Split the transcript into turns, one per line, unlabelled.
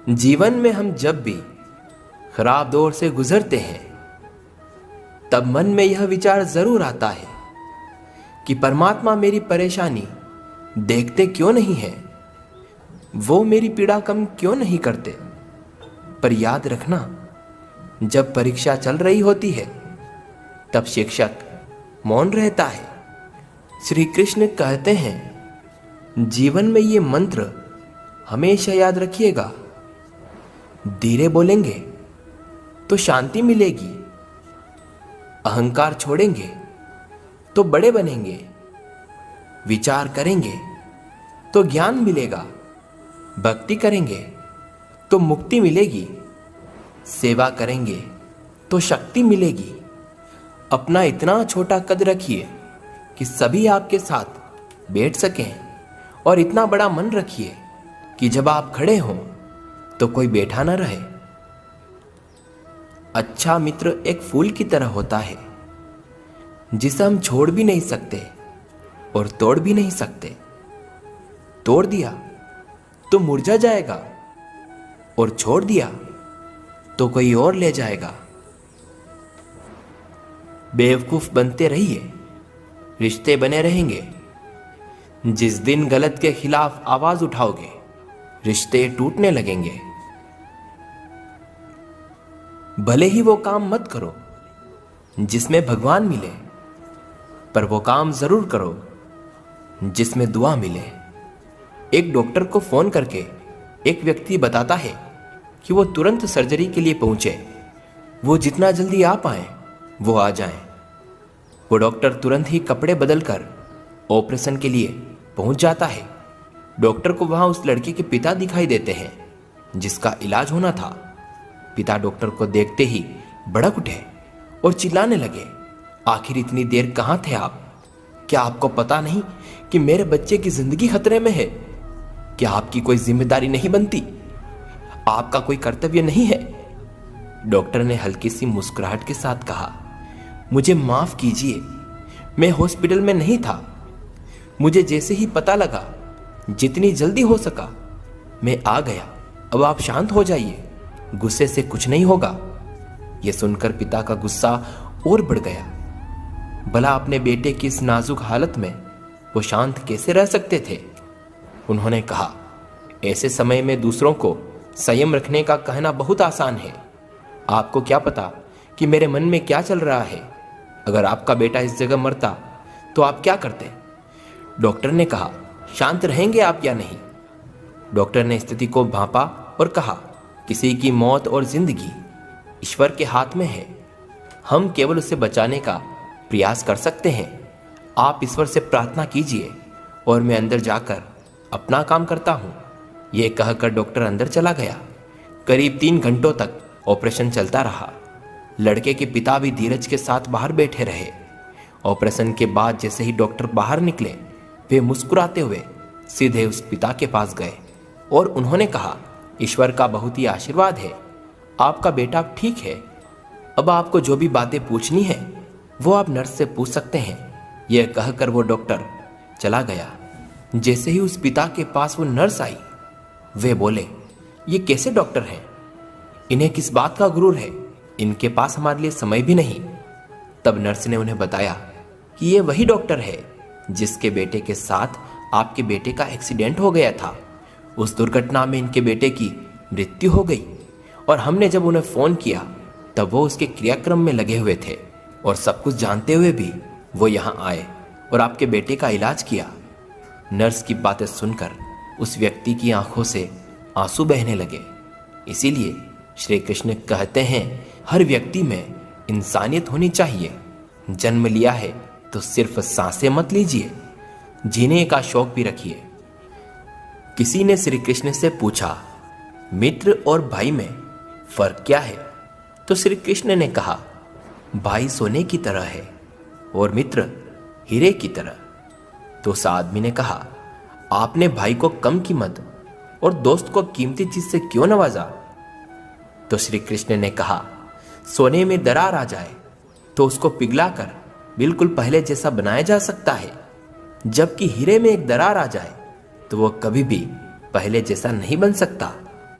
जीवन में हम जब भी खराब दौर से गुजरते हैं तब मन में यह विचार जरूर आता है कि परमात्मा मेरी परेशानी देखते क्यों नहीं है, वो मेरी पीड़ा कम क्यों नहीं करते। पर याद रखना, जब परीक्षा चल रही होती है तब शिक्षक मौन रहता है। श्री कृष्ण कहते हैं, जीवन में ये मंत्र हमेशा याद रखिएगा। धीरे बोलेंगे तो शांति मिलेगी, अहंकार छोड़ेंगे तो बड़े बनेंगे, विचार करेंगे तो ज्ञान मिलेगा, भक्ति करेंगे तो मुक्ति मिलेगी, सेवा करेंगे तो शक्ति मिलेगी। अपना इतना छोटा कद रखिए कि सभी आपके साथ बैठ सकें, और इतना बड़ा मन रखिए कि जब आप खड़े हों तो कोई बैठा न रहे। अच्छा मित्र एक फूल की तरह होता है जिसे हम छोड़ भी नहीं सकते और तोड़ भी नहीं सकते। तोड़ दिया तो मुरझा जाएगा और छोड़ दिया तो कोई और ले जाएगा। बेवकूफ बनते रहिए, रिश्ते बने रहेंगे। जिस दिन गलत के खिलाफ आवाज उठाओगे रिश्ते टूटने लगेंगे। भले ही वो काम मत करो जिसमें भगवान मिले, पर वो काम जरूर करो जिसमें दुआ मिले। एक डॉक्टर को फोन करके एक व्यक्ति बताता है कि वो तुरंत सर्जरी के लिए पहुंचे, वो जितना जल्दी आ पाए वो आ जाएं। वो डॉक्टर तुरंत ही कपड़े बदलकर ऑपरेशन के लिए पहुंच जाता है। डॉक्टर को वहां उस लड़के के पिता दिखाई देते हैं जिसका इलाज होना था। पिता डॉक्टर को देखते ही भड़क उठे और चिल्लाने लगे, आखिर इतनी देर कहां थे आप? क्या आपको पता नहीं कि मेरे बच्चे की जिंदगी खतरे में है? क्या आपकी कोई जिम्मेदारी नहीं बनती? आपका कोई कर्तव्य नहीं है? डॉक्टर ने हल्की सी मुस्कुराहट के साथ कहा, मुझे माफ कीजिए, मैं हॉस्पिटल में नहीं था। मुझे जैसे ही पता लगा, जितनी जल्दी हो सका मैं आ गया। अब आप शांत हो जाइए, गुस्से से कुछ नहीं होगा। यह सुनकर पिता का गुस्सा और बढ़ गया। भला अपने बेटे की इस नाजुक हालत में वो शांत कैसे रह सकते थे? उन्होंने कहा, ऐसे समय में दूसरों को संयम रखने का कहना बहुत आसान है। आपको क्या पता कि मेरे मन में क्या चल रहा है? अगर आपका बेटा इस जगह मरता तो आप क्या करते? डॉक्टर ने कहा, शांत रहेंगे आप या नहीं? डॉक्टर ने स्थिति को भांपा और कहा, किसी की मौत और जिंदगी ईश्वर के हाथ में है। हम केवल उसे बचाने का प्रयास कर सकते हैं। आप ईश्वर से प्रार्थना कीजिए और मैं अंदर जाकर अपना काम करता हूं। यह कहकर डॉक्टर अंदर चला गया। करीब 3 घंटों तक ऑपरेशन चलता रहा। लड़के के पिता भी धीरज के साथ बाहर बैठे रहे। ऑपरेशन के बाद जैसे ही डॉक्टर बाहर निकले, वे मुस्कुराते हुए सीधे उस पिता के पास गए और उन्होंने कहा, ईश्वर का बहुत ही आशीर्वाद है, आपका बेटा ठीक है। अब आपको जो भी बातें पूछनी है वो आप नर्स से पूछ सकते हैं। यह कहकर वो डॉक्टर चला गया। जैसे ही उस पिता के पास वो नर्स आई, वे बोले, ये कैसे डॉक्टर हैं? इन्हें किस बात का गुरूर है? इनके पास हमारे लिए समय भी नहीं। तब नर्स ने उन्हें बताया कि ये वही डॉक्टर है जिसके बेटे के साथ आपके बेटे का एक्सीडेंट हो गया था। उस दुर्घटना में इनके बेटे की मृत्यु हो गई और हमने जब उन्हें फोन किया तब वो उसके क्रियाक्रम में लगे हुए थे, और सब कुछ जानते हुए भी वो यहाँ आए और आपके बेटे का इलाज किया। नर्स की बातें सुनकर उस व्यक्ति की आंखों से आंसू बहने लगे। इसीलिए श्री कृष्ण कहते हैं, हर व्यक्ति में इंसानियत होनी चाहिए। जन्म लिया है तो सिर्फ सांसें मत लीजिए, जीने का शौक भी रखिए। किसी ने श्री कृष्ण से पूछा, मित्र और भाई में फर्क क्या है? तो श्री कृष्ण ने कहा, भाई सोने की तरह है और मित्र हीरे की तरह। तो उस आदमी ने कहा, आपने भाई को कम कीमत और दोस्त को कीमती चीज से क्यों नवाजा? तो श्री कृष्ण ने कहा, सोने में दरार आ जाए तो उसको पिघलाकर बिल्कुल पहले जैसा बनाया जा सकता है, जबकि हीरे में एक दरार आ जाए तो वो कभी भी पहले जैसा नहीं बन सकता।